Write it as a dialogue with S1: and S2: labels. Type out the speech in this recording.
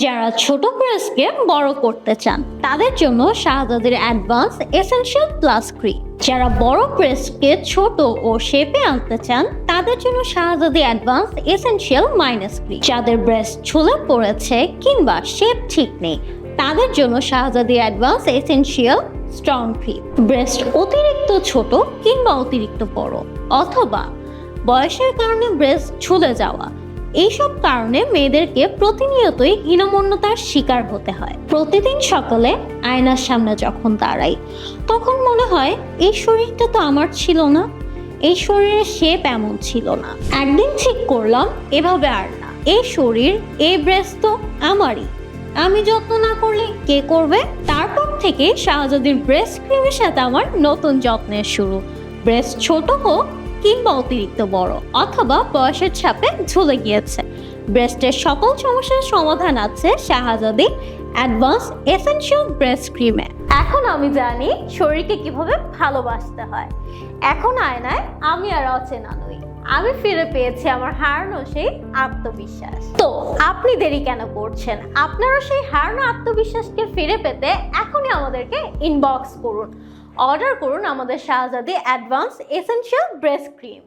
S1: যারা ছোট ব্রেস্টকে বড় করতে চান তাদের জন্য শাহজাদির অ্যাডভান্স এসেনশিয়াল প্লাস ক্রিম। যারা বড় ব্রেস্টকে ছোট ও শেপে আনতে চান তাদের জন্য Shahzadi advance essential minus cream. যাদের ব্রেস্ট ঝুলে পড়েছে কিংবা শেপ ঠিক নেই তাদের জন্য Shahzadi advance essential strong cream. Breast অতিরিক্ত ছোট কিংবা অতিরিক্ত বড় অথবা বয়সের কারণে ব্রেস্ট ঝুলে যাওয়া, এইসব কারণে মেয়েদেরকে প্রতিনিয়তই হীনমন্যতার শিকার হতে হয়। প্রতিদিন সকালে আয়নার সামনে যখন দাঁড়াই তখন মনে হয় এই শরীরটা তো আমার ছিল না, এই শরীরের শেপ এমন ছিল না। একদিন ঠিক করলাম এভাবে আর না, এই শরীর এই ব্রেস্ট তো আমারই, আমি যত্ন না করলে কে করবে? তারপর থেকে শাহজাদির ব্রেস্ট ক্রিমের সাথে আমার নতুন যত্নের শুরু। ব্রেস্ট ছোট হোক কিংবা অতিরিক্ত বড় অথবা বয়সের ছাপে ঝুলে গিয়েছে, ব্রেস্টের সকল সমস্যার সমাধান আছে শাহজাদি অ্যাডভান্স এসেনশিয়াল ব্রেস্ট ক্রিমে। এখন আমি জানি শরীরকে কিভাবে ভালোবাসতে হয়। এখন আয়নায় আমি আর অচেনা নই, আমি ফিরে পেয়েছি আমার হারানো সেই আত্মবিশ্বাস। তো আপনি দেরি কেন করছেন? আপনারও সেই হারানো আত্মবিশ্বাসকে ফিরে পেতে এখনই আমাদেরকে ইনবক্স করুন, অর্ডার করুন আমাদের শাহজাদি অ্যাডভান্স এসেনশিয়াল ব্রেস্ট ক্রিম।